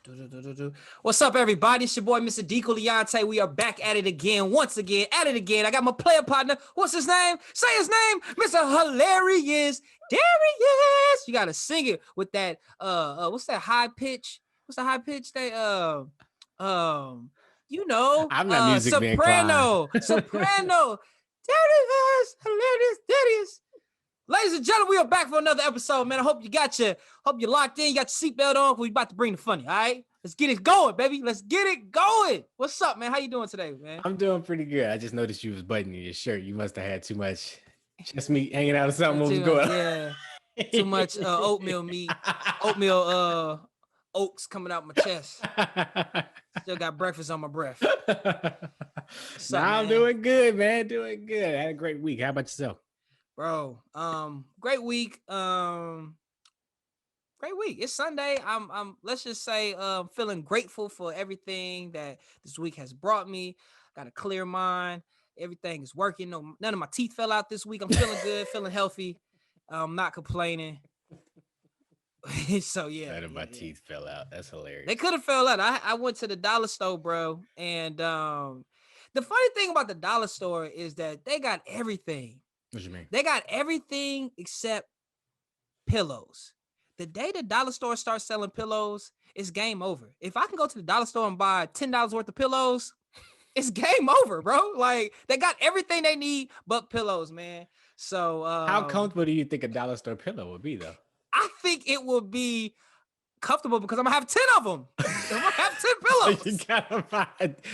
Do. What's up, everybody? It's your boy, Mr. Deco Leonte. We are back at it again, once again, at it again. I got my player partner. What's his name? Say his name, Mr. Hilarious Darius. You gotta sing it with that. What's that high pitch? What's the high pitch? Um, I'm not musically inclined. Soprano. Darius, Hilarious Darius. Ladies and gentlemen, we are back for another episode, man. I hope you locked in, you got your seatbelt on, we about to bring the funny, all right? Let's get it going, baby. Let's get it going. What's up, man? How you doing today, man? I'm doing pretty good. I just noticed you was buttoning your shirt. You must have had too much chest meat hanging out or something. What was going on? Yeah, too much oatmeal meat, oats coming out my chest. Still got breakfast on my breath. I'm doing good, man. Doing good. I had a great week. How about yourself? Bro, great week. Great week. It's Sunday. I'm let's just say feeling grateful for everything that this week has brought me. Got a clear mind. Everything is working. No, none of my teeth fell out this week. I'm feeling good, feeling healthy. I'm not complaining. So yeah. None of my teeth fell out. That's hilarious. They could have fell out. I went to the dollar store, bro, and the funny thing about the dollar store is that they got everything. What you mean? They got everything except pillows. The day the dollar store starts selling pillows, it's game over. If I can go to the dollar store and buy $10 worth of pillows, it's game over, bro. Like, they got everything they need but pillows, man. So how comfortable do you think a dollar store pillow would be, though? I think it will be comfortable because I'm gonna have 10 of them. I'm gonna have 10 pillows.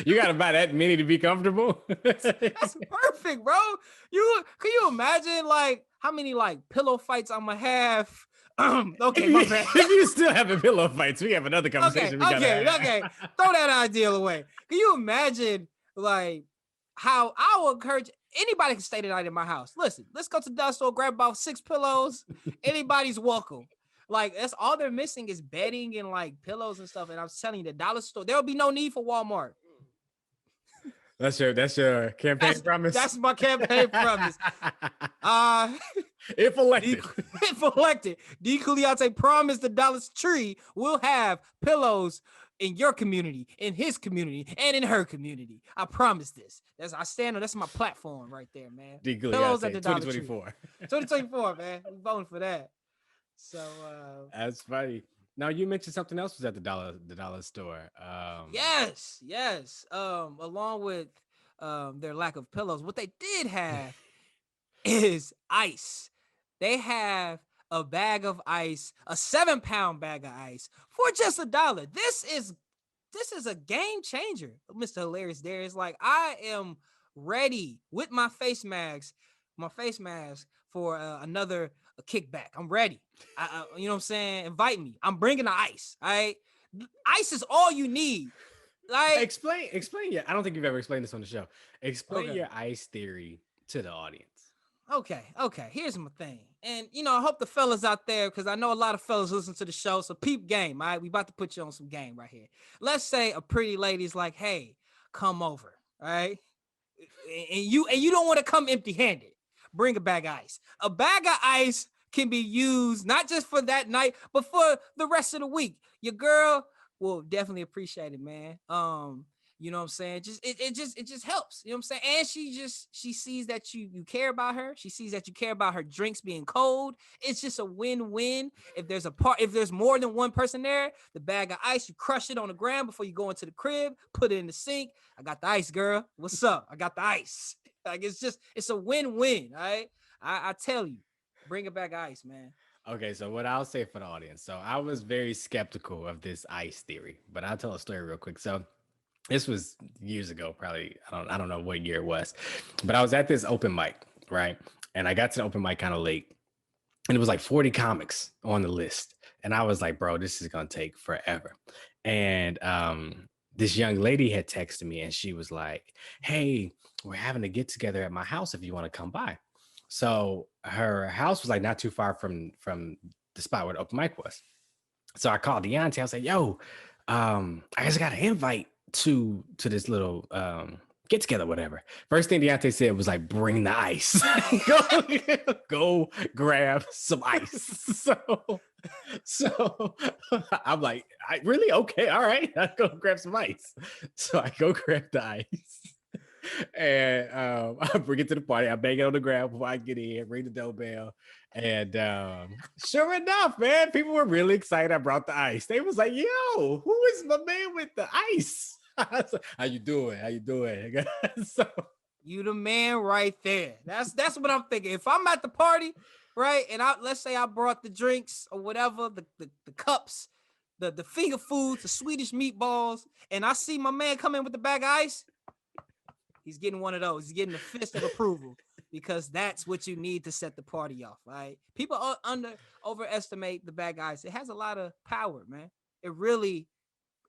you gotta buy that many to be comfortable. That's perfect, bro. Can you imagine like how many like pillow fights I'm gonna have? Okay, my bad. If you still having pillow fights, we have another conversation. Okay. Throw that idea away. Can you imagine like how I would encourage anybody can stay tonight in my house? Listen, let's go to the dollar store, grab about 6 pillows. Anybody's welcome. Like, that's all they're missing is bedding and like pillows and stuff. And I'm telling you, the dollar store, there'll be no need for Walmart. That's your campaign promise. That's my campaign promise. If elected, Deco Leonte promised the Dollar Tree will have pillows in your community, in his community, and in her community. I promise this. That's my platform right there, man. Pillows at the Dollar 2024. Tree. 2024, man. We're voting for that. So that's funny. Now you mentioned something else was at the dollar store. Yes. Along with their lack of pillows, what they did have is ice. They have a bag of ice, a 7-pound bag of ice for just $1. This is a game changer, Mr. Hilarious Darius. Like, I am ready with my face mask for another kickback. I'm ready. You know what I'm saying? Invite me. I'm bringing the ice. All right. Ice is all you need. Like, explain. Yeah, I don't think you've ever explained this on the show. Explain your ice theory to the audience. Okay. Here's my thing. And, I hope the fellas out there, because I know a lot of fellas listen to the show. So peep game. All right. We about to put you on some game right here. Let's say a pretty lady's like, hey, come over. All right. And you don't want to come empty handed. Bring a bag of ice. A bag of ice can be used not just for that night, but for the rest of the week. Your girl will definitely appreciate it, man. You know what I'm saying? It just helps. You know what I'm saying? And she sees that you care about her. She sees that you care about her drinks being cold. It's just a win-win. If there's more than one person there, the bag of ice, you crush it on the ground before you go into the crib, put it in the sink. I got the ice, girl. What's up? I got the ice. Like, it's a win-win. All right. I tell you, bring a bag of ice, man. Okay, so what I'll say for the audience. So I was very skeptical of this ice theory, but I'll tell a story real quick. So this was years ago, probably. I don't know what year it was, but I was at this open mic, right? And I got to the open mic kind of late, and it was like 40 comics on the list. And I was like, bro, this is gonna take forever. And this young lady had texted me, and she was like, hey, we're having a get together at my house if you want to come by. So her house was like not too far from the spot where the open mic was. So I called Deontay. I was like, yo, I just got an invite to this little get together, whatever. First thing Deontay said was like, bring the ice. go grab some ice. So I'm like, I really okay, all right. I'll go grab some ice. So I go grab the ice. And I bring it to the party. I bang it on the ground before I get in, ring the doorbell. And sure enough, man, people were really excited. I brought the ice. They was like, yo, who is my man with the ice? Like, how you doing? How you doing? So You the man right there. That's what I'm thinking. If I'm at the party, right, and let's say I brought the drinks or whatever, the cups, the finger foods, the Swedish meatballs, and I see my man come in with the bag of ice, he's getting one of those. He's getting the fist of approval because that's what you need to set the party off. Right? People overestimate the bag of ice. It has a lot of power, man. It really,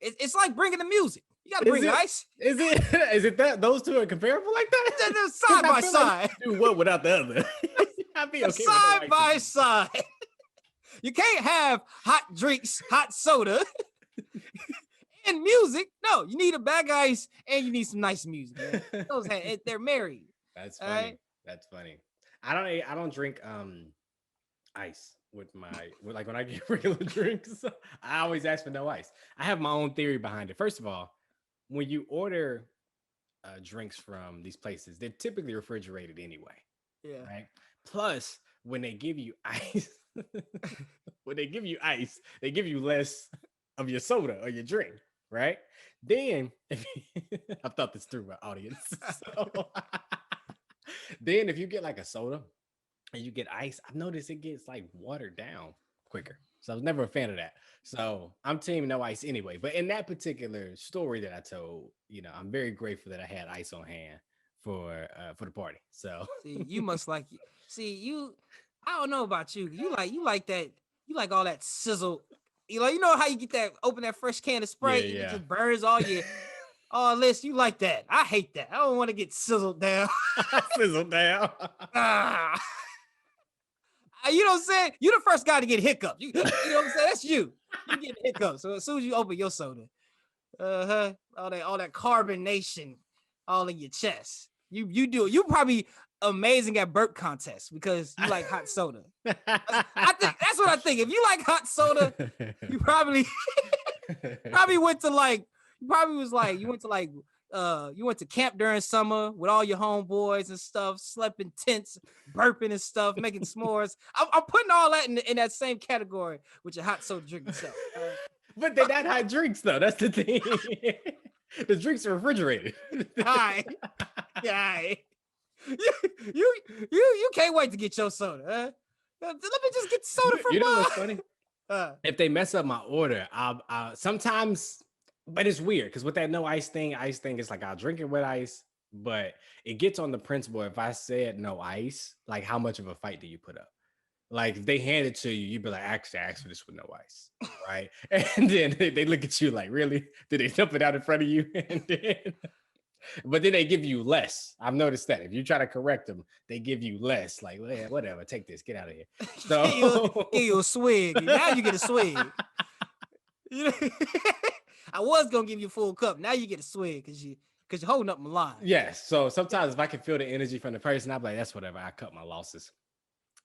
it's like bringing the music. You gotta bring ice. Is it that those two are comparable like that? They're side by side. Like do one without the other. I'd be okay side by side. You can't have hot drinks, hot soda, and music. No, you need a bag of ice and you need some nice music. Man. They're married. That's funny. Right? That's funny. I don't drink ice with like when I get regular drinks. I always ask for no ice. I have my own theory behind it. First of all, when you order drinks from these places, they're typically refrigerated anyway. Yeah. Right. Plus, when they give you ice, they give you less of your soda or your drink. Right. Then, I've thought this through, my audience. So, then, if you get like a soda and you get ice, I've noticed it gets like watered down quicker. So I was never a fan of that. So I'm team no ice anyway. But in that particular story that I told, I'm very grateful that I had ice on hand for the party. So see, you must like. I don't know about you. You like that. You like all that sizzle. You know how you get that, open that fresh can of Sprite, and it just burns all your. Oh, Liz, you like that? I hate that. I don't want to get sizzled down. Sizzled down. You know what I'm saying? You're the first guy to get hiccups. You know what I'm saying? That's you. You get hiccups. So as soon as you open your soda, all that carbonation all in your chest. You do it. You probably amazing at burp contests because you like hot soda. I think that's what I think. If you like hot soda, you probably went to camp during summer with all your homeboys and stuff, slept in tents, burping and stuff, making s'mores. I'm putting all that in that same category with your hot soda drinking self. But they're not hot drinks though. That's the thing. The drinks are refrigerated. Hi. You can't wait to get your soda. Huh? Let me just get soda from. You know what's funny? If they mess up my order, I'll sometimes. But it's weird because with that no ice thing is like I'll drink it with ice, but it gets on the principle. If I said no ice, like how much of a fight do you put up? Like if they hand it to you, you'd be like, actually, I asked for this with no ice, right? And then they look at you like, really? Did they dump it out in front of you? But then they give you less. I've noticed that if you try to correct them, they give you less. Like, well, whatever, take this, get out of here. So give you a swig. Now you get a swig. I was gonna give you a full cup. Now you get a swig because you're holding up my line. Yes. So sometimes if I can feel the energy from the person, I'm like, that's whatever. I cut my losses.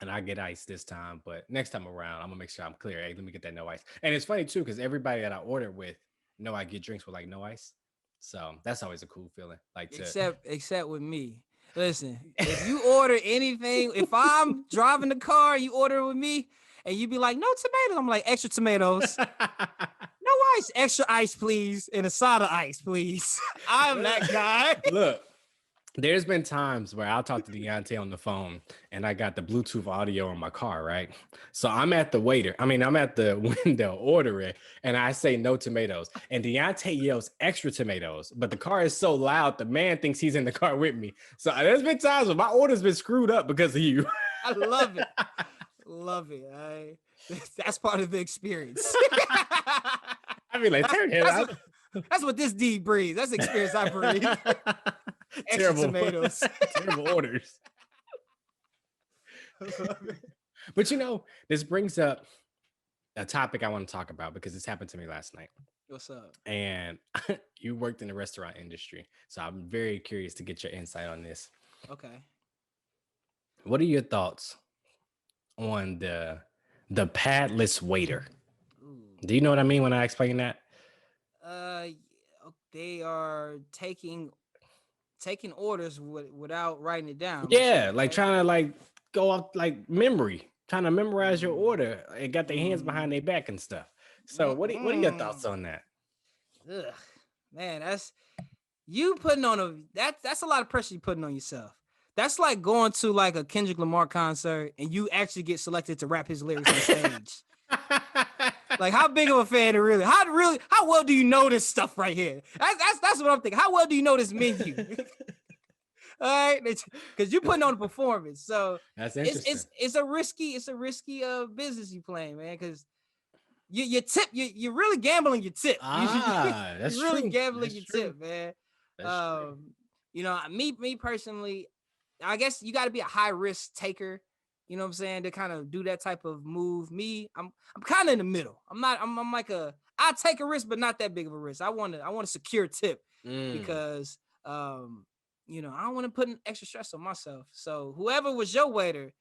And I get ice this time, but next time around, I'm gonna make sure I'm clear. Hey, let me get that no ice. And it's funny too, because everybody that I ordered with know I get drinks with like no ice. So that's always a cool feeling. Like except with me. Listen, if you order anything, if I'm driving the car, you order it with me, and you be like, no tomatoes. I'm like, extra tomatoes. No ice, extra ice, please, and a soda ice, please. I'm that guy. Look, there's been times where I'll talk to Deontay on the phone and I got the Bluetooth audio in my car, right? So I'm at the window ordering, and I say no tomatoes. And Deontay yells extra tomatoes, but the car is so loud, the man thinks he's in the car with me. So there's been times where my order's been screwed up because of you. I love it. Love it. That's part of the experience. I mean, like, that's what this D breathes. That's the experience I breathe. Terrible tomatoes. Terrible orders. But this brings up a topic I want to talk about because this happened to me last night. What's up? and you worked in the restaurant industry, so I'm very curious to get your insight on this. Okay. What are your thoughts on the padless waiter? Ooh. Do you know what I mean when I explain that? Uh, they are taking orders without writing it down. I'm Yeah, assuming, like right? trying to like go off like memory, trying to memorize your Mm, order and got their hands behind mm, their back and stuff. So what are your thoughts mm. on that? Ugh, man, that's you putting on a that's a lot of pressure you putting on yourself. That's like going to like a Kendrick Lamar concert and you actually get selected to rap his lyrics on stage. Like, how big of a fan are really? How well do you know this stuff right here? That's what I'm thinking. How well do you know this menu? All right, because you're putting on a performance, so That's it's interesting. it's it's a risky business you playing, man. Because your tip you're really gambling your tip. That's You're really true. gambling That's your true. tip, man. That's true. Me personally, I guess you got to be a high risk taker. You know what I'm saying, to kind of do that type of move. I'm kind of in the middle. I'm like I take a risk, but not that big of a risk. I want a secure tip Mm. because I don't want to put an extra stress on myself. So whoever was your waiter,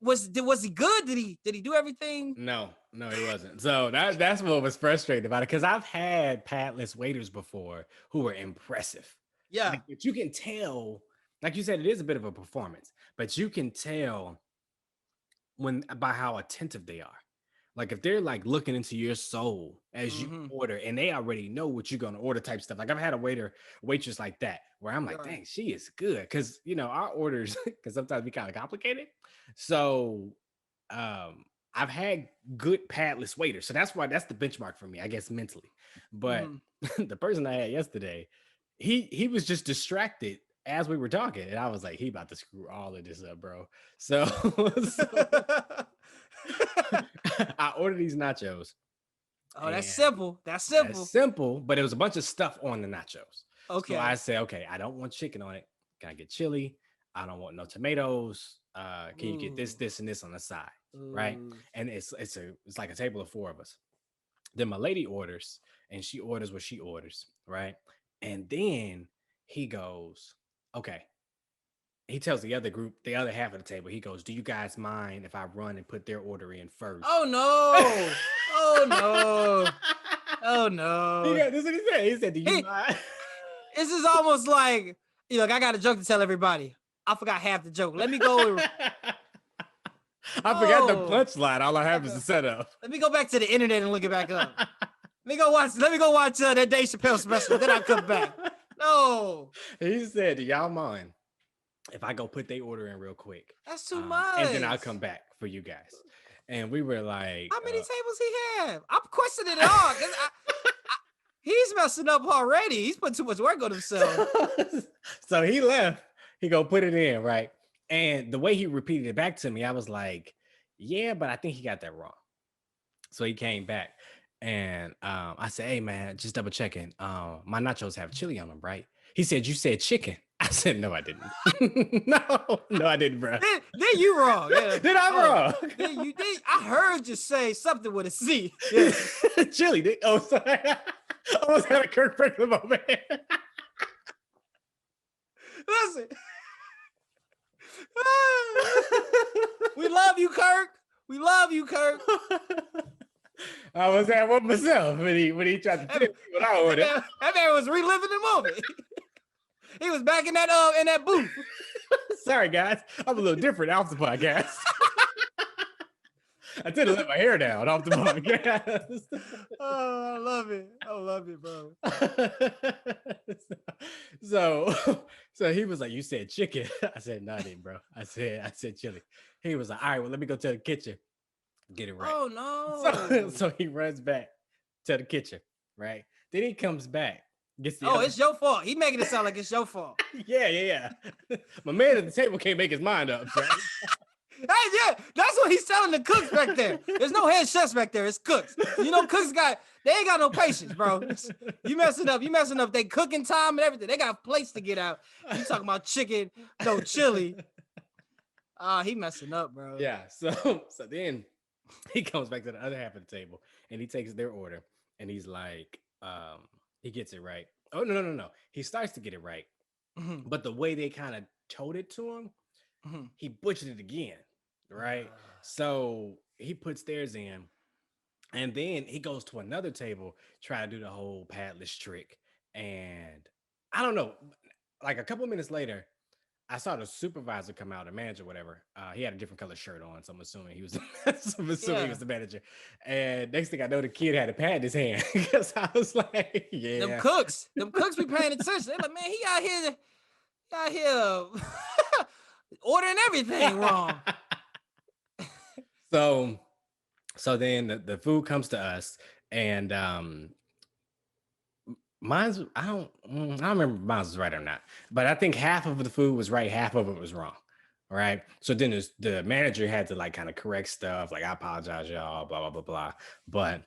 was he good? Did he do everything? No, he wasn't. So that's what was frustrating about it because I've had padless waiters before who were impressive. Yeah. Like, but you can tell, like you said, it is a bit of a performance, but you can tell when by how attentive they are. Like if they're like looking into your soul as you Mm-hmm. order and they already know what you're gonna order type stuff. Like I've had a waitress like that where I'm like, Right. dang, she is good. Cause our orders because sometimes be kind of complicated. So I've had good padless waiters. So that's the benchmark for me, I guess, mentally. But Mm-hmm. the person I had yesterday, he was just distracted as we were talking. And I was like, he about to screw all of this up, bro. So, so I ordered these nachos Oh, that's and simple. That's that's simple. simple, but it was a bunch of stuff on the nachos. So I Okay. said, okay, I don't want chicken on it. Can I get chili? I don't want no tomatoes. Can you get this, Ooh. this, and this on the side? Right. Ooh. And it's like a table of four of us. Then my lady orders and she orders what she orders. Right. And then he goes, okay. He tells the other group, the other half of the table, he goes, do you guys mind if I run and put their order in first? Oh no. Oh no. Oh no. Yeah, this is what he said. He said, do you He mind? This is almost like, look, I got a joke to tell everybody. I forgot half the joke. Let me go. I forgot the Oh, punchline. All I have is the setup. let me go back to the internet and look it back up. Let me go watch that Dave Chappelle special. Then I'll come back. No, He said, do y'all mind if I go put their order in real quick? that's too And then I'll much. come back for you guys. And we were like, How many tables he have? I'm questioning it all because he's messing up already. He's putting too much work on himself. so he left. He go put it in, right? And the way he repeated it back to me, I was like, yeah, but I think he got that wrong. So he came back and I said, hey man, just double checking. My nachos have chili on them, right? He said, you said chicken. I said, no, I didn't. no, I didn't, bro. Then you wrong. Yeah. Did I wrong? Then you did. I heard you say something with a C. Yeah. Chili. Oh, sorry. I almost had a Kirk Franklin moment. Listen. We love you, Kirk. We love you, Kirk. I was at one myself when he tried to tell me what I ordered. That man was reliving the moment. He was back in that booth. Sorry, guys. I'm a little different off the podcast. I tend to let my hair down off the podcast. Oh, I love it. I love it, bro. so he was like, you said chicken. I said, no, I didn't, bro. I said chili. He was like, all right, well, let me go to the kitchen. Get it right. Oh no. So he runs back to the kitchen, right? Then he comes back. Gets the It's your fault. He making it sound like it's your fault. yeah. My man at the table can't make his mind up, right? Hey, yeah, that's what he's telling the cooks back there. There's no head chefs back there. It's cooks. Cooks they ain't got no patience, bro. You messing up. They cooking time and everything. They got plates to get out. You talking about chicken, no chili. He messing up, bro. Yeah. So then he comes back to the other half of the table and he takes their order and he's like, he gets it right. Oh no. He starts to get it right. Mhm, But the way they kind of told it to him, mhm. he butchered it again. Right. So he puts theirs in. And then he goes to another table, try to do the whole padless trick. And I don't know, like a couple of minutes later, I saw the supervisor come out, the manager, whatever. He had a different color shirt on, so I'm assuming he was. So I'm assuming he Yeah, was the manager. And next thing I know, the kid had a pad in his hand because I was like, "Yeah." them cooks be paying attention. They're like, man, he out here ordering everything wrong. so, so then the food comes to us, and mine's I don't remember if mine's was right or not, but I think half of the food was right, half of it was wrong. All right. So then the manager had to like kind of correct stuff, like I apologize, y'all, blah blah blah blah. But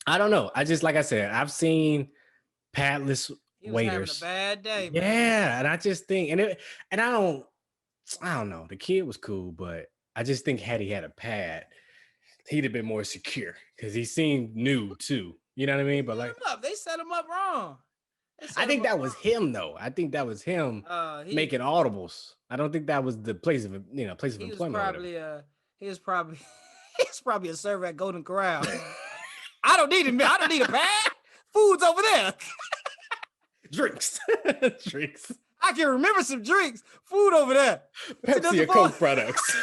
I don't know. I just like I said, I've seen padless He was having a waiters. bad day, man. Yeah, and I just think and I don't know. The kid was cool, but I just think had he had a pad, he'd have been more secure because he seemed new too. You know what I They mean? But set like him up. They set him up wrong. They I set him think up that was him though. I think that was him wrong. making audibles. I don't think that was the place of He was employment or whatever. probably he was probably he's probably a server at Golden Corral. I don't need him. I don't need a pad. Food's over there. Drinks. Drinks. I can remember some drinks. Food over there. Pepsi or Coke products.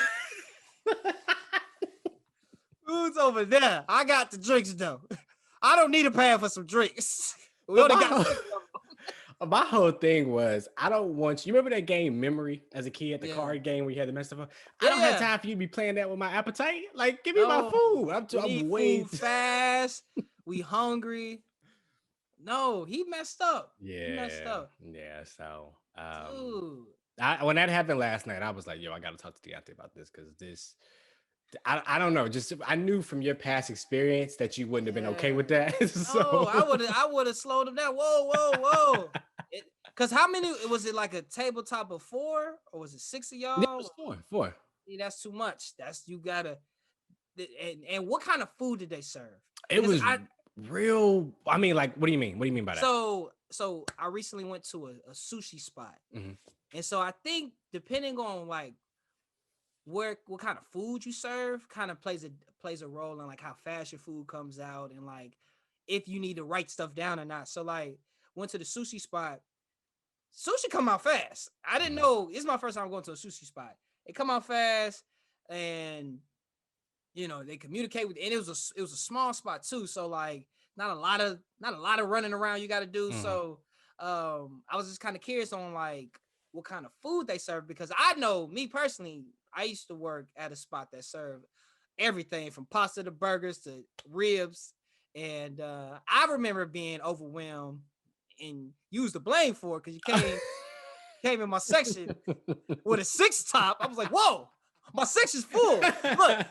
Food's over there. I got the drinks though. I don't need a pad for some drinks. We But only my, got whole, my whole thing was I don't want you remember that game Memory as a kid, the yeah. card game where you had to mess stuff up? I Yeah, don't have yeah. time for you to be playing that with my appetite. Like, give me my No, food. we I'm need way food fast. We hungry. No, he messed up. He messed Yeah. up. Yeah. So Dude. when that happened last night, I was like, yo, I gotta talk to Deontay about this because I don't know. Just I knew from your past experience that you wouldn't have been okay with Yeah. that. No, So I would have slowed him down. Whoa. Cause how many was it like a tabletop of 4 or was it 6 of it y'all? was four. See, that's too much. That's you gotta and what kind of food did they serve? It Because was I real. I mean, like, what do you mean? What do you mean by that? so I recently went to a sushi spot. Mhm. And so I think depending on like what kind of food you serve kind of plays a role in like how fast your food comes out and like if you need to write stuff down or not. So like went to the sushi spot. Sushi come out fast. I didn't Mhm. know. It's my first time going to a sushi spot. It come out fast, and they communicate with. And it was a small spot too. So like not a lot of running around you got to do. Mhm. So I was just kind of curious on like what kind of food they serve because I know me personally. I used to work at a spot that served everything from pasta to burgers to ribs, and I remember being overwhelmed and used the blame for it because you came in my section with a 6 top. I was like, whoa, my section's full. Look,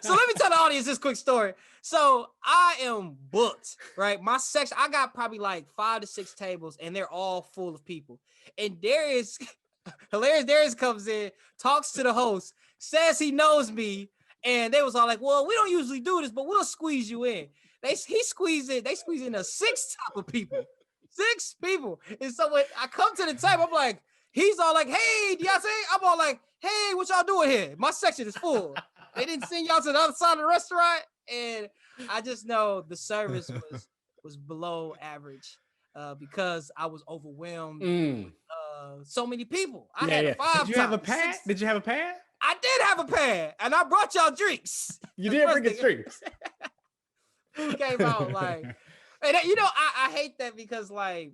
so let me tell the audience this quick story. So I am booked, right? My section, I got probably like 5 to 6 tables, and they're all full of people. And Darius, hilarious Darius comes in, talks to the host, says he knows me, and they was all like, well, we don't usually do this, but we'll squeeze you in. They squeeze in a 6 top of people. 6 people. And so when I come to the table, I'm like, he's all like, hey, Deontay. I'm all like, hey, what y'all doing here? My section is full. They didn't send y'all to the other side of the restaurant. And I just know the service was below average because I was overwhelmed. Mm. So many people. I Yeah, had yeah. a 5 Did you have a top, pad? 6. Did you have a pad? I did have a pad, and I brought y'all drinks. You The did first bring us thing- drinks. Food came out like, and I hate that because like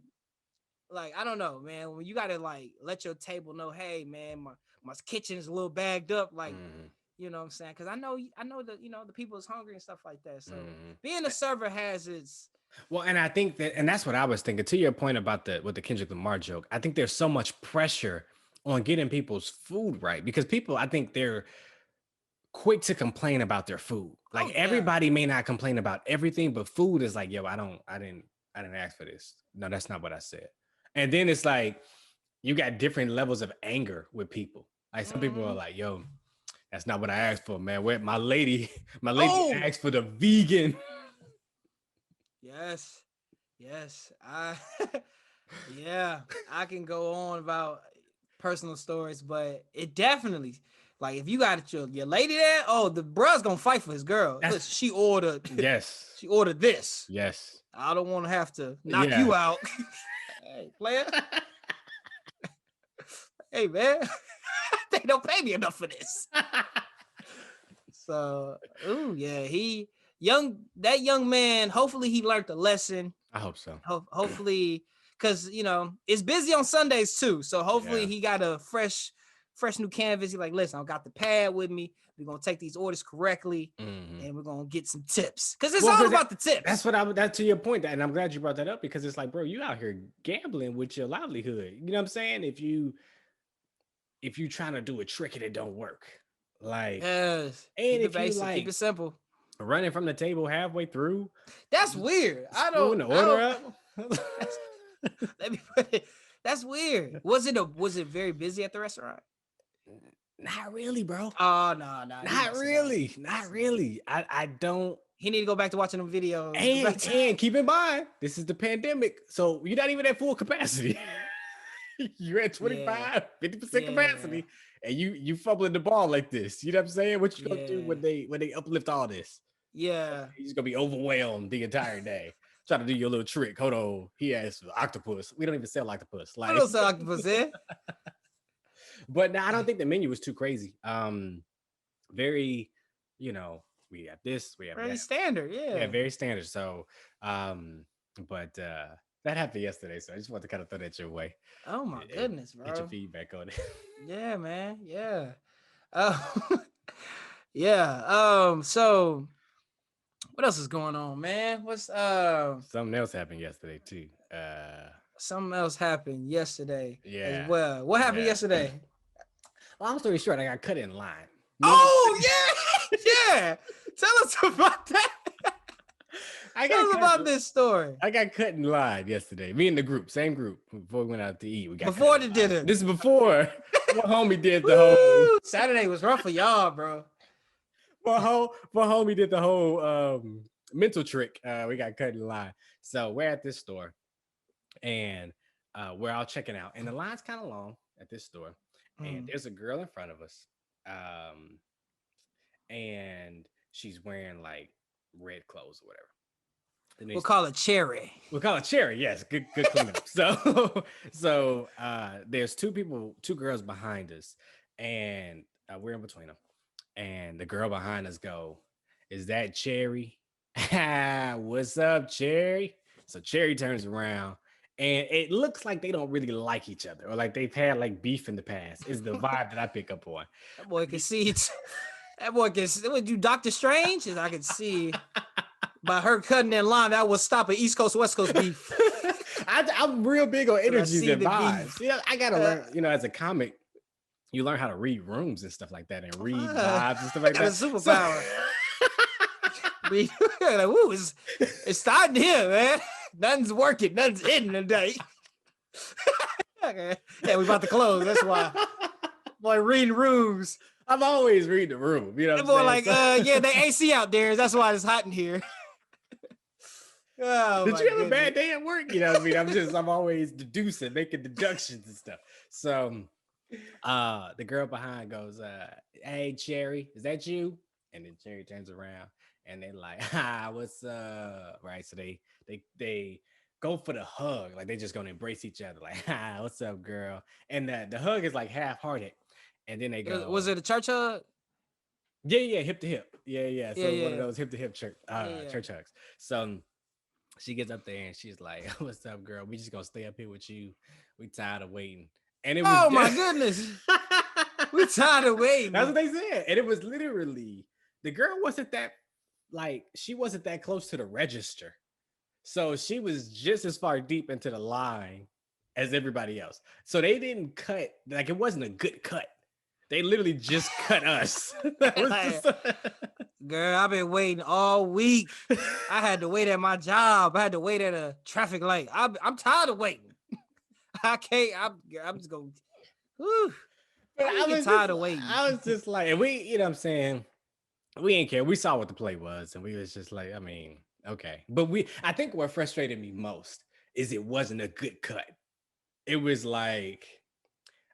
I don't know, man. When you gotta like let your table know, hey, man, my kitchen is a little bagged up, like Mhm. you know what I'm saying? Because I know that the people is hungry and stuff like that. So Mhm. being a server has its Well, and I think and that's what I was thinking. To your point about with the Kendrick Lamar joke, I think there's so much pressure on getting people's food right because people, I think they're quick to complain about their food. Like oh yeah. everybody may not complain about everything, but food is like, yo, I didn't ask for this. No, that's not what I said. And then it's like you got different levels of anger with people. Like some people are Mhm. like, yo, that's not what I asked for, man. Where my lady Oh asked for the vegan. yes, Yes, I yeah, I can go on about personal stories, but it definitely like if you got your lady there, oh, the bruh's gonna fight for his girl. That's Listen, she ordered yes, she ordered this. yes, I don't want to have to knock yeah. you out. Hey, player. Hey man, they don't pay me enough for this. So, ooh, yeah, that young man. Hopefully, he learned a lesson. I hope so. Hopefully, because it's busy on Sundays too. So hopefully, Yeah. he got a fresh new canvas. He's like, listen, I got the pad with me. We're gonna take these orders correctly, Mhm. and we're gonna get some tips because it's Well, all 'cause about the tips. That's what that's to your point, and I'm glad you brought that up because it's like, bro, you out here gambling with your livelihood. You know what I'm saying? If you trying to do a trick and it don't work, like, Yes, and keep it if you basic, keep like it simple. running from the table halfway through, That's weird. screwing the order up. That's, let me put it. That's weird. Was it very busy at the restaurant? Not really, bro. Oh no, he Not messing up. really. Not really. I don't. He need to go back to watching them videos. Go back to- And keep in mind, this is the pandemic, so you're not even at full capacity. You're at 25, 50% capacity, and you fumbling the ball like this. You know what I'm saying? What you gonna do when they uplift all this? Yeah. You're just gonna be overwhelmed the entire day. Try to do your little trick. Hold on. He asked for octopus. We don't even sell octopus. I Like, don't say octopus there. but no, I don't think the menu was too crazy. Very, we have this, we have Very that. standard, Yeah, yeah. very standard. So, but that happened yesterday, so I just want to kind of throw that your way. Oh my goodness, bro. Get your feedback on it. Yeah, man. Yeah. Yeah. So what else is going on, man? What's Something else happened yesterday too. something else happened yesterday Yeah. as well. What happened yesterday? Long story short, I got cut in line. Oh yeah, yeah. Tell us about that. Tell us about this story. I got cut in line yesterday. Me and the group, same group, before we went out to eat. We got before the dinner. This is before my homie did the whole Saturday was rough for y'all, bro. My homie did the whole mental trick. We got cut in line. So we're at this store and we're all checking out. And the line's kind of long at this store. And there's a girl in front of us. And she's wearing like red clothes or whatever. We'll call it Cherry. We'll call it Cherry. Yes, good cleanup. So there's two girls behind us, and we're in between them. And the girl behind us go, "Is that Cherry? What's up, Cherry?" So Cherry turns around, and it looks like they don't really like each other, or like they've had like beef in the past. Is the vibe that I pick up on. That boy can see it. That boy can. Would you Doctor Strange? As I can see by her cutting in line, that would stop an East Coast West Coast beef. I'm real big on energies and vibes. Beef. I gotta learn. As a comic, you learn how to read rooms and stuff like that, and read vibes and stuff like that. That's a superpower. Like, ooh, it's starting here, man. Nothing's working. Nothing's hidden today. Yeah, we about to close. That's why. Boy, reading rooms. I'm always reading the room. You know what I'm saying? Yeah, they AC out there. That's why it's hot in here. Oh, did you have a bad day at work? You know what I mean? I'm always deducing, making deductions and stuff. So the girl behind goes, "Hey, Cherry, is that you?" And then Cherry turns around and they're like, "Hi, what's up?" Right. So they go for the hug, like they just gonna embrace each other, like, "Hi, what's up, girl?" And the hug is like half-hearted. And then they go, was it a church hug? Yeah, hip to hip. Yeah. So one of those hip to hip church hugs. So she gets up there and she's like, "What's up, girl? We just gonna stay up here with you. We tired of waiting." And it was, oh my goodness, we tired of waiting. That's what they said. And it was literally, the girl wasn't that, like, she wasn't that close to the register. So she was just as far deep into the line as everybody else. So they didn't cut, like, it wasn't a good cut. They literally just cut us. Girl, I've been waiting all week. I had to wait at my job. I had to wait at a traffic light. I'm tired of waiting. I can't. I'm just going. I was tired of waiting. I was just like, and we, you know what I'm saying? We ain't care. We saw what the play was, and we was just like, I mean, Okay. But I think what frustrated me most is it wasn't a good cut. It was like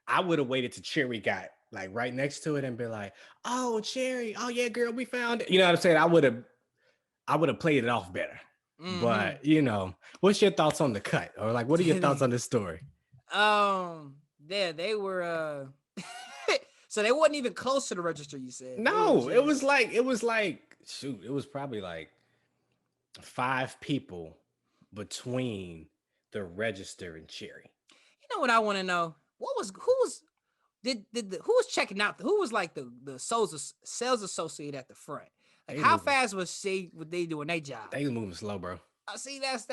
I would have waited till Cherry got like right next to it and be like, "Oh, Cherry, oh yeah, girl, we found it." You know what I'm saying? I would have played it off better. Mm-hmm. But what's your thoughts on the cut? Or like what are your thoughts on this story? Yeah, they were so they wasn't even close to the register, you said. They were No, just it was like shoot, it was probably like 5 people between the register and Cherry. you know what I want to know? Who was who was checking out who was like the sales associate at the front? Like They how moving, fast would they doing their job? they was moving slow, bro. See, that's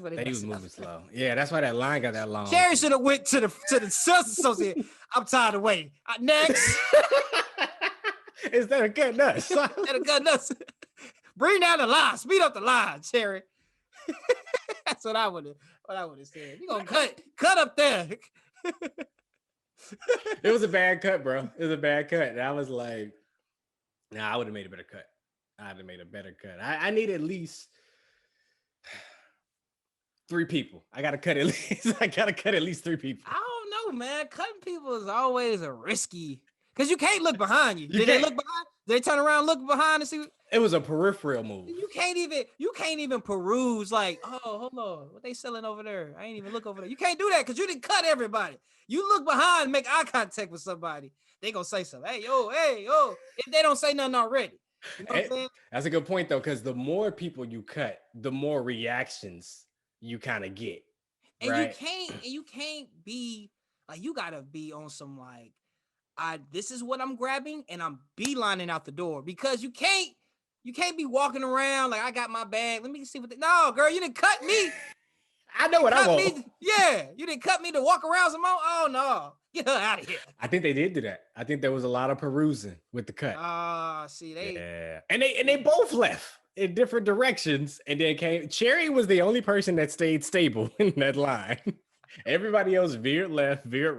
what they They was messing up. moving slow. Yeah, that's why that line got that long. Cherry should have went to the sales associate. I'm tired of waiting. Next. Instead of cutting us. That'll cut us. Bring down the line. Speed up the line, Cherry. That's what I would have said. You gonna cut up there. It was a bad cut, bro. It was a bad cut. And I was like, nah, I would have made a better cut. I'd have made a better cut. I need at least 3 people. I gotta cut at least 3 people. I don't know, man. Cutting people is always a risky because you can't look behind you. Did they can't. look behind? Did they turn around, look behind, and see? It was a peripheral move. You can't even peruse like, oh, hold on, what they selling over there? I ain't even look over there. You can't do that because you didn't cut everybody. You look behind, and make eye contact with somebody. They gonna say something. Hey, yo. If they don't say nothing already, you know what I'm saying? That's a good point though, because the more people you cut, the more reactions you kind of get. And right? you can't be like, you gotta be on some like, this is what I'm grabbing and I'm beelining out the door, because you can't be walking around like I got my bag. Let me see what no, girl, you didn't cut me. I know what I want. Yeah, you didn't cut me to walk around some more. Oh no, get her out of here. I think they did do that. I think there was a lot of perusing with the cut. See, they and they both left in different directions, and then came. Cherry was the only person that stayed stable in that line. Everybody else veered left, veered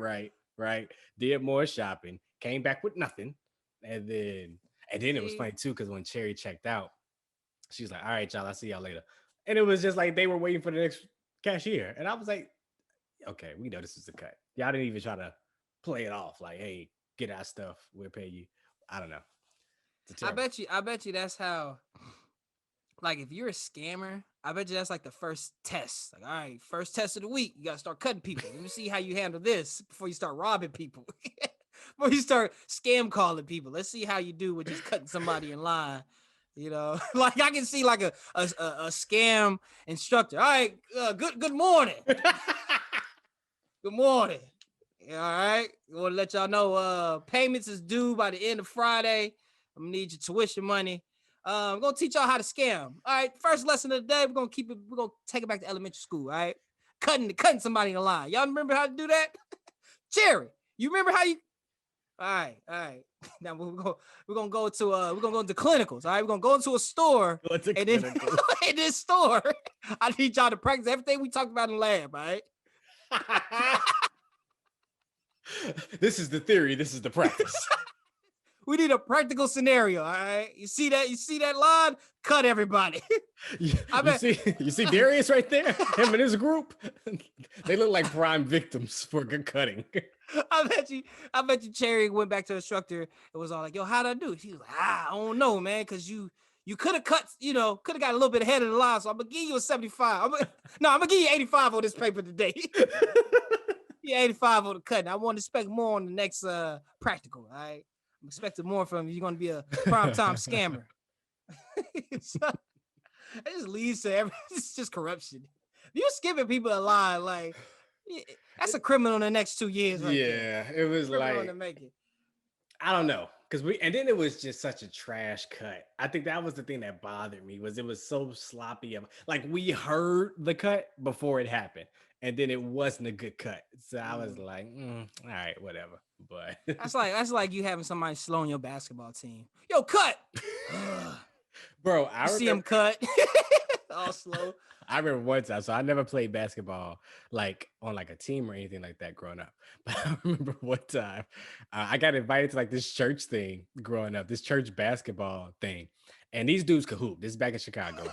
right, did more shopping, came back with nothing, and then it was funny too, because when Cherry checked out, she was like, "All right, y'all, I'll see y'all later," and it was just like they were waiting for the next cashier, and I was like, "Okay, we know this is the cut. Y'all didn't even try to play it off like, hey, get our stuff, we'll pay you." I don't know. I bet you that's how. Like, if you're a scammer, I bet you that's like the first test. Like, all right, first test of the week, you gotta start cutting people. Let me see how you handle this before you start robbing people. Before you start scam calling people. Let's see how you do with just cutting somebody in line. You know, like I can see like a scam instructor. All right, good morning. Good morning. All right, I want to let y'all know payments is due by the end of Friday. I'm gonna need your tuition money. I'm gonna teach y'all how to scam. All right, first lesson of the day. We're gonna take it back to elementary school. All right, cutting somebody in the line. Y'all remember how to do that? Jerry, you remember how you? All right. Now we're gonna go to clinicals. All right, we're gonna go into a store, and then in this store, I need y'all to practice everything we talked about in lab. All right. This is the theory. This is the practice. We need a practical scenario. All right. You see that line? Cut everybody. You see Darius right there? Him and his group. They look like prime victims for good cutting. I bet you Cherry went back to the instructor and was all like, yo, how'd I do? She was like, I don't know, man, because you could have cut, could have got a little bit ahead of the line. So I'm gonna give you a 75. I'm gonna give you 85 on this paper today. Yeah, 85 on the cut. I want to expect more on the next practical. All right. I'm expecting more from you. You're going to be a primetime scammer. So, it just leads to it's just corruption. You're skipping people a line, like that's a criminal in the next 2 years. Right yeah, there. It was like to make it. I don't know, because and then it was just such a trash cut. I think that was the thing that bothered me, was it was so sloppy. Like we heard the cut before it happened, and then it wasn't a good cut. So I was like, all right, whatever. But that's like you having somebody slow on your basketball team. Yo, cut, bro. I see him cut all slow. I remember one time, so I never played basketball like on like a team or anything like that growing up. But I remember one time I got invited to like this church thing growing up, this church basketball thing. And these dudes could hoop. This is back in Chicago.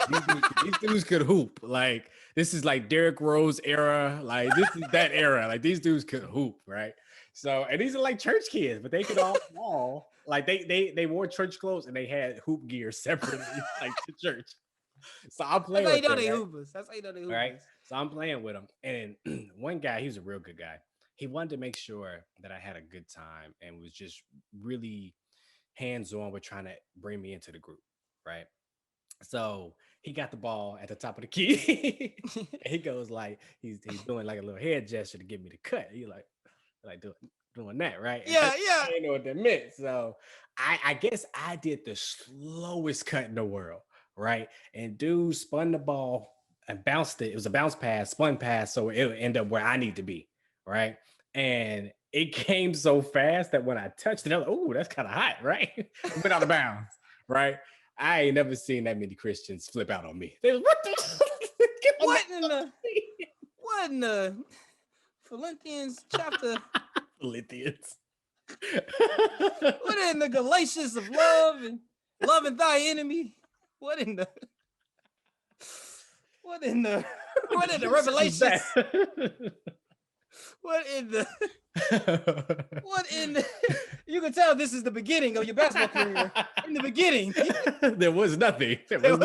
These dudes could hoop. Like, this is like Derrick Rose era. Like, this is that era. Like, these dudes could hoop, right? So, and these are like church kids, but they could all ball. Like, they wore church clothes and they had hoop gear separately, like to church. So I'm That's playing how you with know them, they right? hoopers. That's how you know they All right. hoopers. So I'm playing with him. And one guy, he was a real good guy. He wanted to make sure that I had a good time and was just really hands on with trying to bring me into the group, right? So he got the ball at the top of the key. And he goes like he's doing like a little head gesture to get me to cut. He like doing that, right? And Yeah, I didn't know what that meant. So I guess I did the slowest cut in the world, right? And dude spun the ball and bounced it. It was a bounce pass, spun pass, so it would end up where I need to be, right? And it came so fast that when I touched it, I was like, oh, that's kind of hot, right? It went out of bounds, right? I ain't never seen that many Christians flip out on me. They was, what the? What in the Philippians chapter? Philippians. What in the Galatians of love and loving thy enemy? What in the Revelations? What in the you can tell this is the beginning of your basketball career. In the beginning. There was nothing. There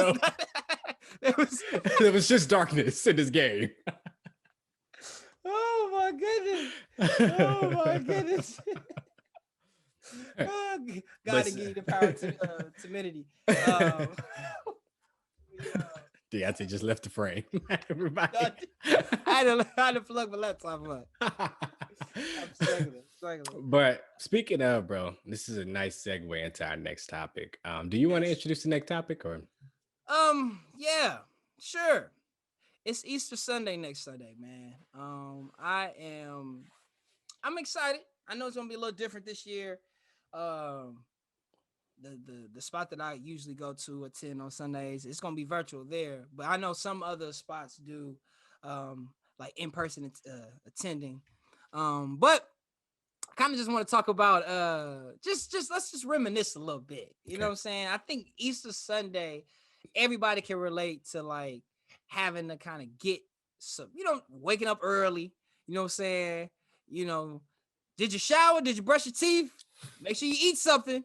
was just darkness in this game. Oh my goodness. Oh my goodness. God to give you the power to timidity. Deontay just left the frame. Everybody. I had to plug my laptop up. I'm struggling. But speaking of, bro, this is a nice segue into our next topic. Do you want to introduce the next topic or? Yeah, sure. It's Easter Sunday next Sunday, man. I'm excited. I know it's gonna be a little different this year. The spot that I usually go to attend on Sundays, it's gonna be virtual there, but I know some other spots do like in-person attending. But I kind of just want to talk about just let's just reminisce a little bit. You know what I'm saying? I think Easter Sunday, everybody can relate to like having to kind of get some, waking up early, you know what I'm saying? Did you shower? Did you brush your teeth? Make sure you eat something.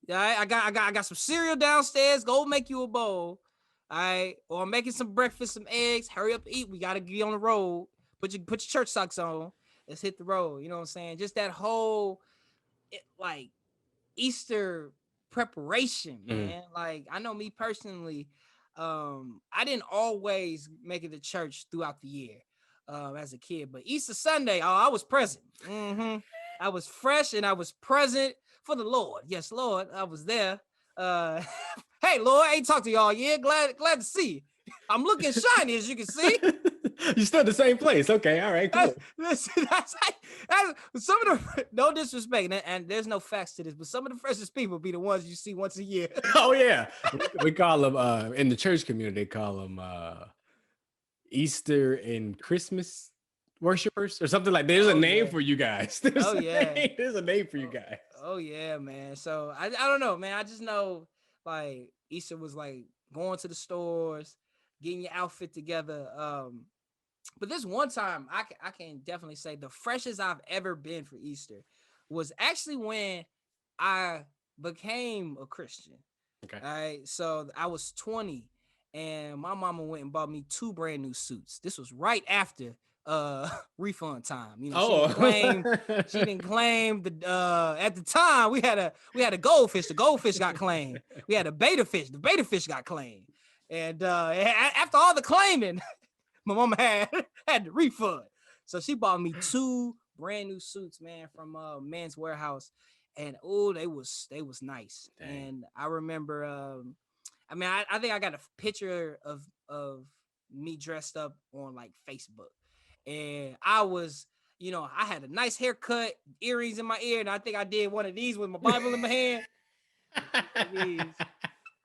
All right, I got some cereal downstairs. Go make you a bowl. All right, or I'm making some breakfast, some eggs. Hurry up, eat. We gotta be on the road. Put your church socks on. Let's hit the road. You know what I'm saying? Just that whole like Easter preparation, man. Like I know me personally, I didn't always make it to church throughout the year as a kid, but Easter Sunday, I was present. I was fresh and I was present for the Lord. Yes, Lord, I was there. Hey, Lord, I ain't talked to y'all yet. Glad to see you. I'm looking shiny, as you can see. You still in the same place. Okay, all right, cool. Listen, that's some of the, no disrespect, and there's no facts to this, but some of the freshest people be the ones you see once a year. Oh yeah, we call them in the church community. They call them Easter and Christmas worshipers or something like. There's a name for you guys. There's a name for you guys. Oh yeah, man. So I don't know, man. I just know like Easter was like going to the stores, getting your outfit together. But this one time, I can definitely say the freshest I've ever been for Easter was actually when I became a Christian. Okay. All right. So I was 20 and my mama went and bought me 2 brand new suits. This was right after refund time. She didn't claim the at the time we had a goldfish. The goldfish got claimed. We had a beta fish. The beta fish got claimed. And after all the claiming, my mama had the refund. So she bought me 2 brand new suits, man, from Men's Warehouse. And they was nice. Dang. And I remember I think I got a picture of me dressed up on like Facebook. And I was, I had a nice haircut, earrings in my ear, and I think I did one of these with my Bible in my hand.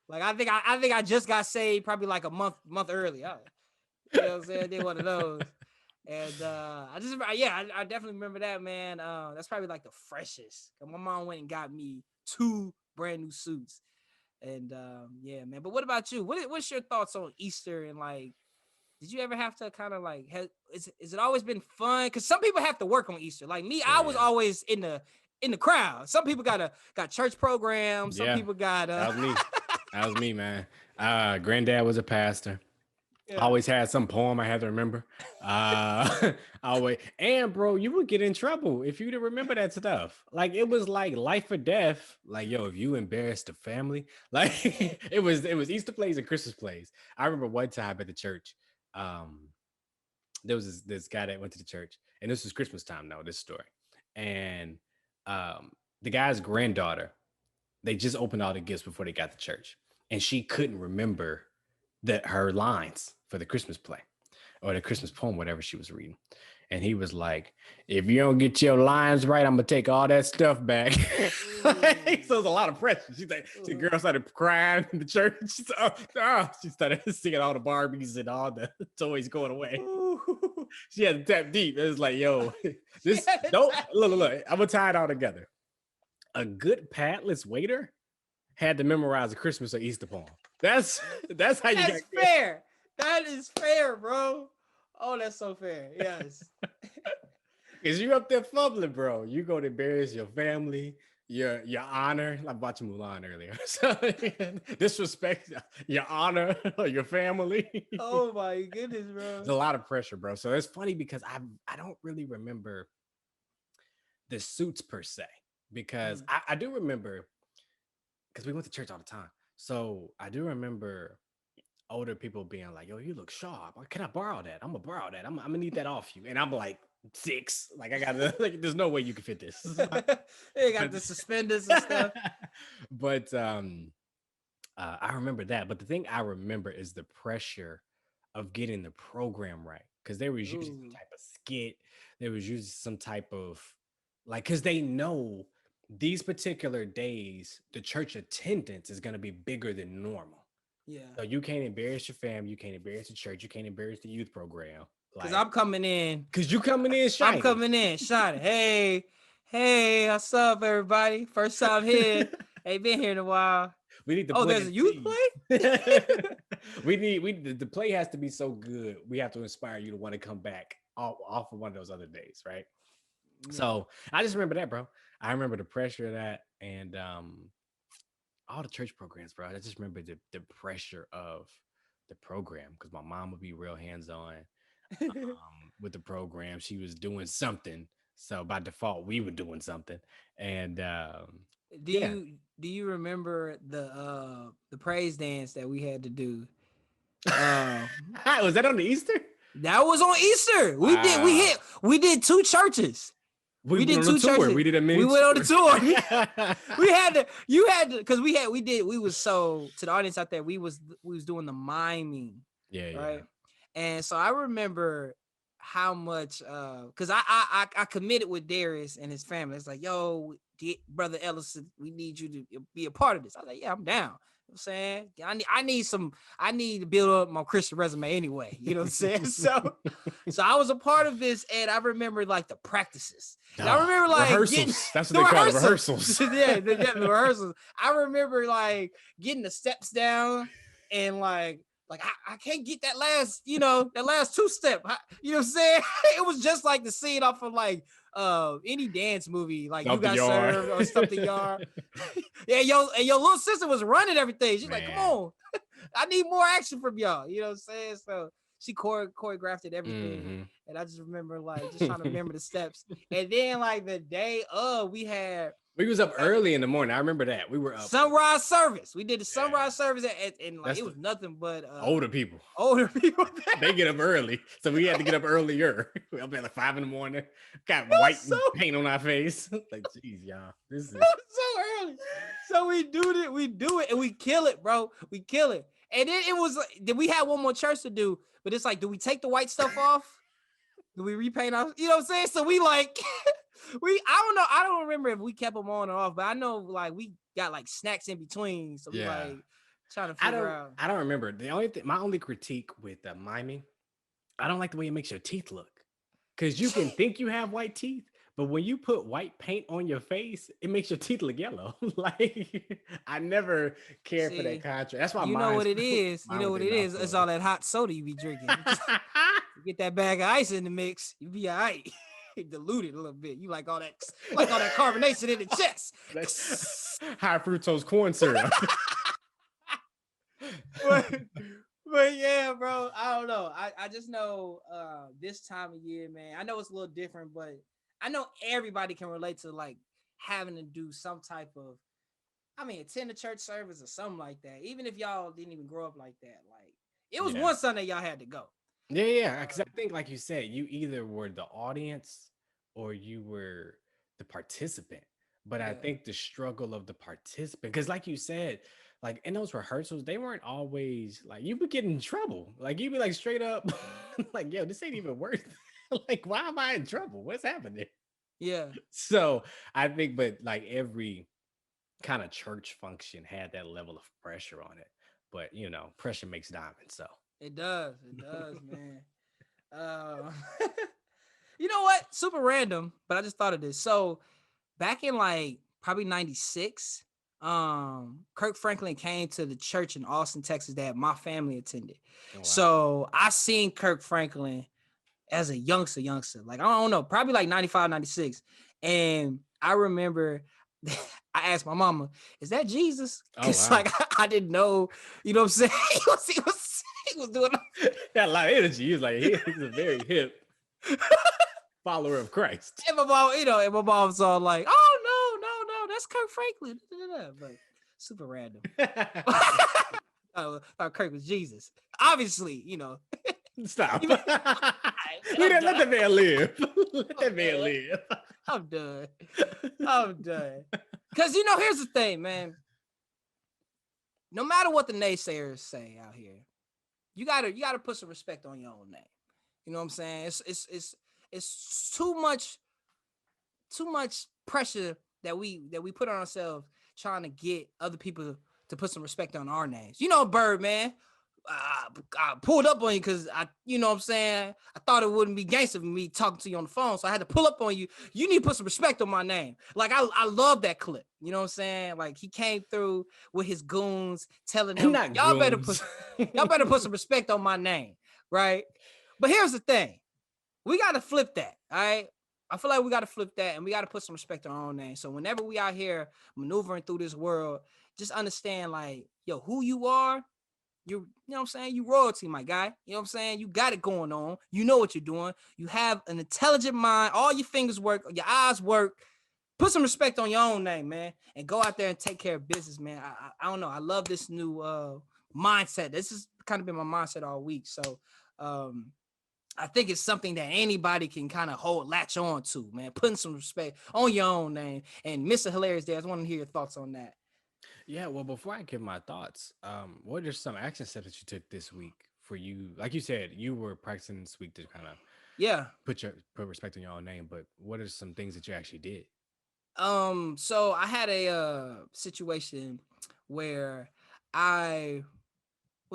Like I think I just got saved probably like a month early. You know what I'm saying? I did one of those. And I definitely remember that, man. That's probably like the freshest. My mom went and got me 2 brand new suits. And yeah, man. But what about you? What's your thoughts on Easter and like? Did you ever have to kind of like is it always been fun? Because some people have to work on Easter. Like me, I was Yeah. always in the crowd. Some people got church programs. Some Yeah. people got That was me. That was me, man. Granddad was a pastor. I yeah. always had some poem I had to remember. Always, and bro, you would get in trouble if you didn't remember that stuff. Like it was like life or death. Like yo, if you embarrassed the family, like it was Easter plays and Christmas plays. I remember one time at the church, um, there was this guy that went to the church, and this was Christmas time. Now this story, and um, the guy's granddaughter, they just opened all the gifts before they got to church, and she couldn't remember that her lines for the Christmas play or the Christmas poem, whatever she was reading. And he was like, if you don't get your lines right, I'm gonna take all that stuff back. So it was a lot of pressure. The girl started crying in the church. She started singing all the Barbies and all the toys going away. She had to tap deep. It was like, yo, this don't look. I'm gonna tie it all together. A good padless waiter had to memorize a Christmas or Easter poem. That's how you That's fair. That is fair, bro. Oh, that's so fair. Yes. Because you up there fumbling, bro. You go to embarrass your family, your honor. I'm watching Mulan earlier. So disrespect your honor or your family. Oh my goodness, bro. There's a lot of pressure, bro. So it's funny because I don't really remember the suits per se. Because I do remember, because we went to church all the time. So I do remember older people being like, yo, you look sharp. Can I borrow that? I'm gonna borrow that. I'm gonna need that off you. And I'm like 6. Like I gotta like there's no way you can fit this. They got the suspenders and stuff. But I remember that. But the thing I remember is the pressure of getting the program right. Because there was usually some type of skit. There was usually some type of like, because they know these particular days, the church attendance is gonna be bigger than normal. Yeah. So you can't embarrass your family, you can't embarrass the church, you can't embarrass the youth program. Because I'm coming in. Because you coming in shining. I'm coming in shining. Hey, what's up, everybody? First time here. Ain't been here in a while. We need to play. Oh, there's a youth play? The play has to be so good. We have to inspire you to want to come back off of one of those other days, right? Yeah. So I just remember that, bro. I remember the pressure of that and all the church programs, bro. I just remember the pressure of the program because my mom would be real hands-on with the program. She was doing something, so by default, we were doing something. And do you remember the praise dance that we had to do? Was that on the Easter? That was on Easter. We did 2 churches. We did 2 churches. We did a mini. We went on the tour. You had to, because we was so, to the audience out there, we was doing the miming. Yeah. Right. And so I remember how much because I committed with Darius and his family. It's like, yo, brother Ellis, we need you to be a part of this. I was like, yeah, I'm down. You know what I'm saying? I need to build up my Christian resume anyway. You know what I'm saying? So I was a part of this, and I remember like the practices. And I remember like rehearsals. That's what they call it, rehearsals. Yeah, the rehearsals. I remember like getting the steps down and like I can't get that last 2-step. You know what I'm saying? It was just like the scene off of like any dance movie, like Stump You Got Served or Stump the Yard. Yeah, your little sister was running everything. She's like, come on, I need more action from y'all. You know what I'm saying? So she choreographed it, everything. And I just remember like just trying to remember the steps. And then like the day of, we was up early in the morning. I remember that. We were up. Sunrise service. We did the sunrise service and like it was nothing but older people. They get up early. So we had to get up earlier. We up at like 5 a.m. Got white paint on our face. Like, geez, y'all. This is so early. So we do it, and we kill it, bro. We kill it. And then it was like, we had one more church to do, but it's like, do we take the white stuff off? Do we repaint our, you know what I'm saying? So we like I don't know. I don't remember if we kept them on or off, but I know like we got like snacks in between. So we like trying to figure out. I don't remember. My only critique with miming, I don't like the way it makes your teeth look. Because you can think you have white teeth, But when you put white paint on your face, it makes your teeth look yellow. Like I never cared for that See, contrast. That's why you know mine what it is. You mine know with what their it mouth is. It's all closed. that hot soda you be drinking. You get that bag of ice in the mix, you be all right. Dilute it a little bit. You like all that carbonation in the chest. That's high fructose corn syrup. but, but yeah, bro, I don't know. I just know this time of year, man. I know it's a little different, but I know everybody can relate to like having to do some type of, I mean, attend a church service or something like that. Even if y'all didn't even grow up like that, like it was Yeah. one Sunday y'all had to go. Yeah. Because I think, like you said, you either were the audience or you were the participant. But I Yeah, think the struggle of the participant, because like you said, like in those rehearsals, they weren't always like you would get in trouble. Like you'd be like straight up, like, yo, this ain't even worth like, why am I in trouble? What's happening? yeah, So I think, but like every kind of church function had that level of pressure on it. But pressure makes diamonds. So it does, man. Uh, you know what? Super random, but I just thought of this. So back in like probably 96, Kirk Franklin came to the church in Austin, Texas that my family attended. oh, wow. So I seen Kirk Franklin as a youngster. Like, I don't know, probably like 95, 96. And I remember I asked my mama, is that Jesus? Oh, Because wow. like I didn't know, you know what I'm saying? He was doing Got a lot of energy. He's like, he's a very hip follower of Christ. and my mom, and my mom's all like, oh no, that's Kirk Franklin. But super random. Kirk was Jesus. Obviously, Stop. even- Let the man live. Let that I'm man done. live. I'm done. I'm done. Because here's the thing, man. No matter what the naysayers say out here, you gotta put some respect on your own name. You know what I'm saying? It's too much pressure that we put on ourselves trying to get other people to put some respect on our names. Bird, man. I pulled up on you because you know what I'm saying? I thought it wouldn't be gangster for me talking to you on the phone. So I had to pull up on you. You need to put some respect on my name. Like, I love that clip. You know what I'm saying? Like, he came through with his goons telling them, Not y'all better goons. put some respect on my name. Right. But here's the thing. We got to flip that. All right. I feel like we got to flip that and we got to put some respect on our own name. So whenever we out here maneuvering through this world, just understand, like, yo, who you are. You know what I'm saying? You royalty, my guy. You know what I'm saying? You got it going on. You know what you're doing. You have an intelligent mind. All your fingers work. Your eyes work. Put some respect on your own name, man, and go out there and take care of business, man. I don't know. I love this new mindset. This has kind of been my mindset all week. So I think it's something that anybody can kind of latch on to, man. Putting some respect on your own name. And Mr. Hilarious Day, I just want to hear your thoughts on that. Yeah, well, before I give my thoughts, what are some action steps that you took this week for you? Like you said, you were practicing this week to kind of Yeah. put respect on your own name, but what are some things that you actually did? So I had a situation where I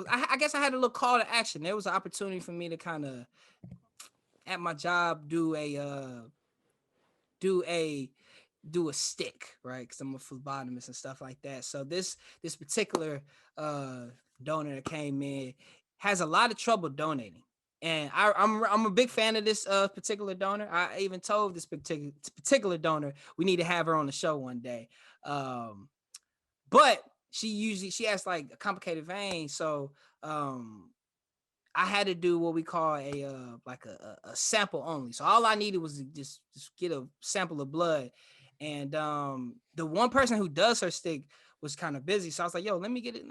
I guess I had a little call to action. There was an opportunity for me to kind of at my job do a stick, right? Because I'm a phlebotomist and stuff like that. So this particular donor that came in has a lot of trouble donating. And I'm a big fan of this particular donor. I even told this particular donor we need to have her on the show one day. But she has like a complicated vein, so I had to do what we call a sample only. So all I needed was to just get a sample of blood. And the one person who does her stick was kind of busy. So I was like, yo, let me get it.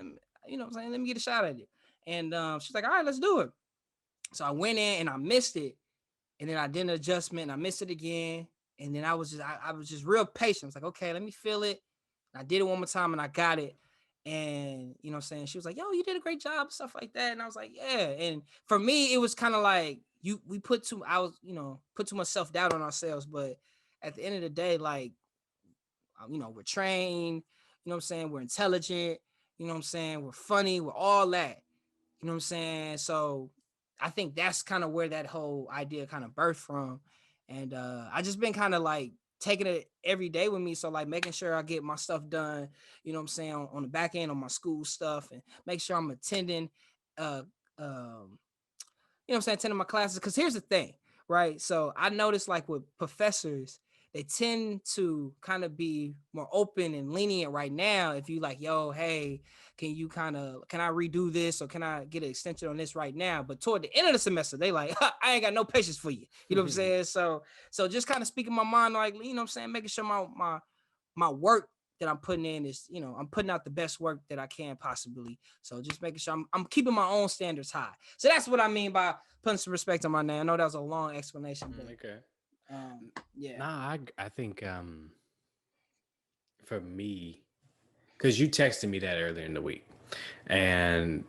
You know what I'm saying? Let me get a shot at it. And she's like, all right, let's do it. So I went in and I missed it. And then I did an adjustment and I missed it again. And then I was just real patient. I was like, okay, let me feel it. And I did it one more time and I got it. And you know what I'm saying? She was like, yo, you did a great job, stuff like that. And I was like, yeah. And for me, it was kind of like we put too much self-doubt on ourselves. But at the end of the day, like, we're trained, you know what I'm saying? We're intelligent, you know what I'm saying? We're funny, we're all that. You know what I'm saying? So I think that's kind of where that whole idea kind of birthed from. And I just been kind of like taking it every day with me. So like making sure I get my stuff done, you know what I'm saying, on the back end on my school stuff, and make sure I'm attending uh you know what I'm saying, attending my classes. Because here's the thing, right? So I noticed like with professors, they tend to kind of be more open and lenient right now. If you like, yo, hey, can I redo this, or can I get an extension on this right now? But toward the end of the semester, they like, I ain't got no patience for you. You know what I'm saying? So just kind of speaking my mind, like, you know what I'm saying, making sure my work that I'm putting in is, you know, I'm putting out the best work that I can possibly. So just making sure I'm keeping my own standards high. So that's what I mean by putting some respect on my name. I know that was a long explanation, but Okay. yeah. Nah, I think for me, because you texted me that earlier in the week, and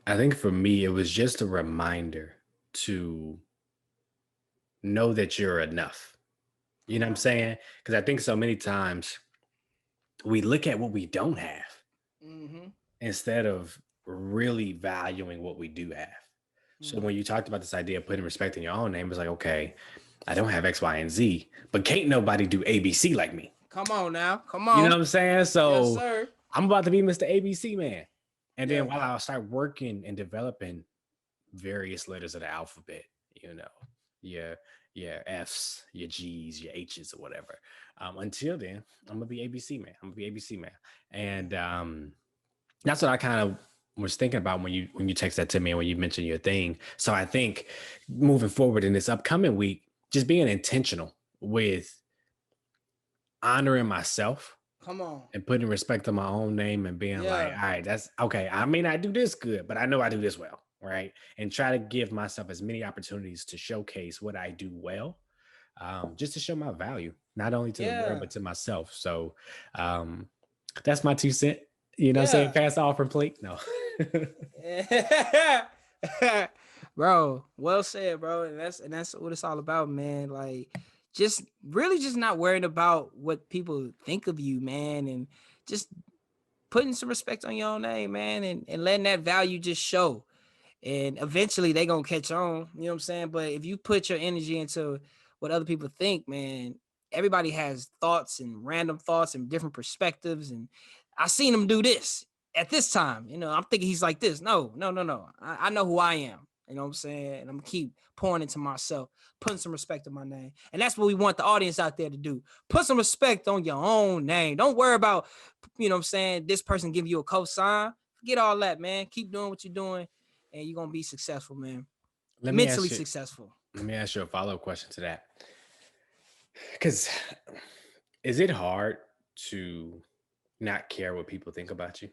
I think for me it was just a reminder to know that you're enough. You know what I'm saying? Because I think so many times we look at what we don't have Mm-hmm. instead of really valuing what we do have. So Mm-hmm. when you talked about this idea of putting respect in your own name, it's like, okay, I don't have X, Y, and Z, but can't nobody do ABC like me. Come on now. Come You know on. what I'm saying? Yes, So sir. I'm about to be Mr. ABC man. And then Yeah. while I start working and developing various letters of the alphabet, you know, your your F's, your G's, your H's, or whatever. Until then, I'm gonna be ABC man. I'm gonna be ABC man. And that's what I kind of was thinking about when you text that to me and when you mentioned your thing. So I think moving forward in this upcoming week, just being intentional with honoring myself Come on. and putting respect on my own name and being like, Yeah. all right, that's okay. I may not do this good, but I know I do this well. Right. And try to give myself as many opportunities to showcase what I do well, just to show my value, not only to the world, Yeah. but to myself. So um, that's my 2 cent. You know what I'm saying? Yeah. Pass the offering plate. No. Bro, well said, bro. And that's what it's all about, man. Like just really just not worrying about what people think of you, man, and just putting some respect on your own name, man, and letting that value just show. And eventually they gonna catch on, you know what I'm saying? But if you put your energy into what other people think, man, everybody has thoughts and random thoughts and different perspectives. And I seen him do this at this time. You know, I'm thinking he's like this. No, no, no, no. I know who I am. You know what I'm saying? And I'm gonna keep pouring into myself, putting some respect on my name. And that's what we want the audience out there to do. Put some respect on your own name. Don't worry about, you know what I'm saying, this person give you a cosign. Forget all that, man. Keep doing what you're doing and you're gonna be successful, man. let me Mentally ask you. successful. Let me ask you a follow up question to that. Because is it hard to not care what people think about you?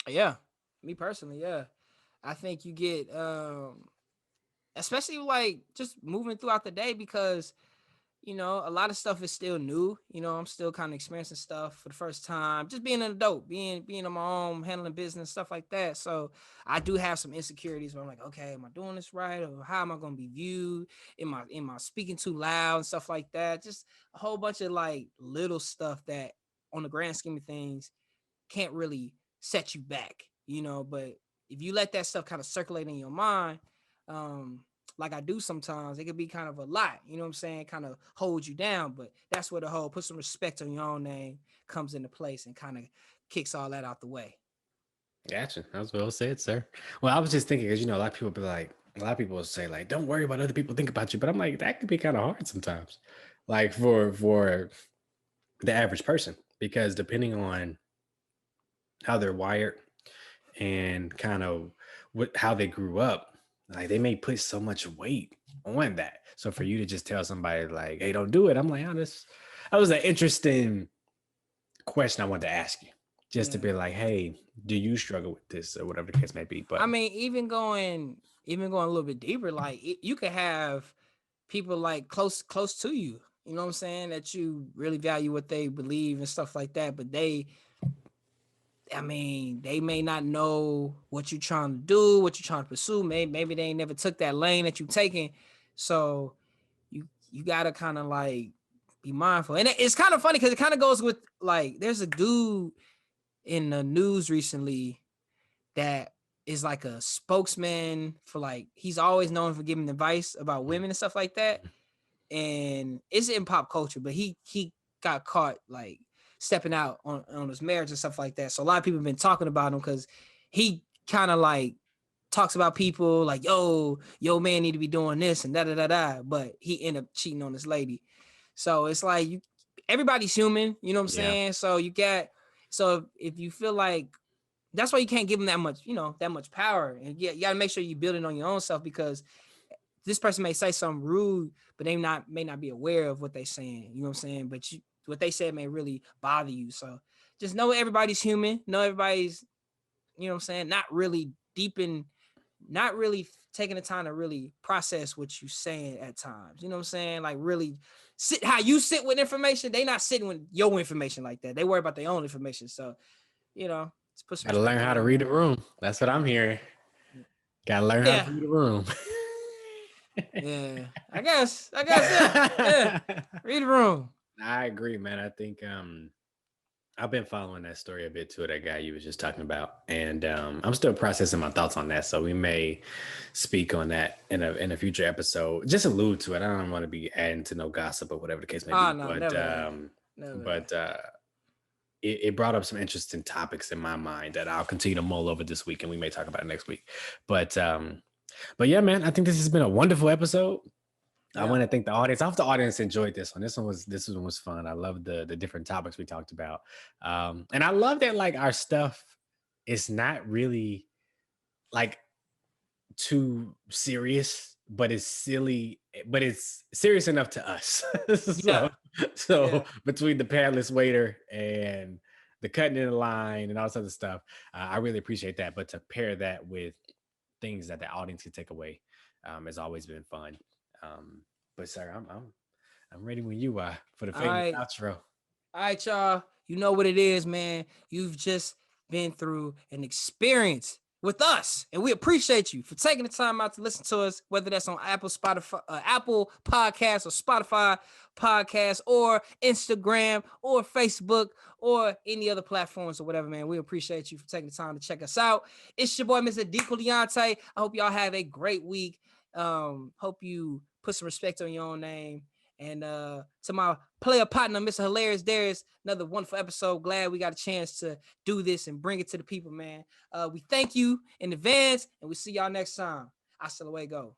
Yeah. Me personally, yeah. I think you get especially like just moving throughout the day because you know, a lot of stuff is still new. You know, I'm still kind of experiencing stuff for the first time. Just being an adult, being on my own, handling business, stuff like that. So I do have some insecurities where I'm like, okay, am I doing this right? Or how am I gonna be viewed? Am I speaking too loud and stuff like that? Just a whole bunch of like little stuff that on the grand scheme of things can't really set you back, you know. But if you let that stuff kind of circulate in your mind, um, like I do sometimes, it could be kind of a lot, you know what I'm saying? Kind of hold you down. But that's where the whole put some respect on your own name comes into place and kind of kicks all that out the way. Gotcha. That was well said, sir. Well, I was just thinking, because a lot of people be like, a lot of people will say, like, don't worry about other people think about you. But I'm like, that could be kind of hard sometimes. Like for the average person, because depending on how they're wired and kind of how they grew up, like they may put so much weight on that. So for you to just tell somebody like, hey, don't do it, I'm like, oh, this that was an interesting question I wanted to ask you. Just to Yeah. be like, hey, do you struggle with this or whatever the case may be? I But mean, even going a little bit deeper, like you could have people like close to you, you know what I'm saying, that you really value what they believe and stuff like that, but I mean, they may not know what you're trying to do, what you're trying to pursue. Maybe they ain't never took that lane that you taking. So you gotta kind of like be mindful. And it's kind of funny because it kind of goes with like there's a dude in the news recently that is like a spokesman for like he's always known for giving advice about women and stuff like that. and it's in pop culture, but he got caught like stepping out on his marriage and stuff like that. So a lot of people have been talking about him because he kind of like talks about people like, yo man need to be doing this and da da da da, but he ended up cheating on this lady. So it's like everybody's human, you know what I'm saying? So if you feel like that's why you can't give them that much power, and you got to make sure you build it on your own self, because this person may say something rude, but they may not be aware of what they're saying. You know what I'm saying? But what they said may really bother you. So just know everybody's human. Know everybody's, you know what I'm saying, not really taking the time to really process what you're saying at times. You know what I'm saying? Like really sit how you sit with information. They not sitting with your information like that. They worry about their own information. So, let's put some Gotta learn how to read the room. That's what I'm hearing. Gotta learn how to read the room. Yeah, I guess, yeah. Read the room. I agree, man. I think I've been following that story a bit too, that guy you was just talking about, and I'm still processing my thoughts on that. So we may speak on that in a future episode. Just allude to it. I don't want to be adding to no gossip or whatever the case may be. No, but it brought up some interesting topics in my mind that I'll continue to mull over this week, and we may talk about it next week. But yeah, man, I think this has been a wonderful episode. Yeah. I want to thank the audience. I hope the audience enjoyed this one. This one was fun. I love the different topics we talked about. And I love that like our stuff is not really like too serious, but it's silly, but it's serious enough to us. So between the padless waiter and the cutting in the line and all this other stuff, I really appreciate that. But to pair that with things that the audience can take away has always been fun. But sir, I'm ready when you are for the famous outro. All right, y'all. You know what it is, man. You've just been through an experience with us, and we appreciate you for taking the time out to listen to us, whether that's on Apple Podcasts or Spotify Podcasts or Instagram or Facebook or any other platforms or whatever, man. We appreciate you for taking the time to check us out. It's your boy, Mr. Dico Leonte. I hope y'all have a great week. Hope you put some respect on your own name. And to my player partner, Mr. Hilarious Darius, another wonderful episode. Glad we got a chance to do this and bring it to the people, man. We thank you in advance, and we see y'all next time. Hasta luego.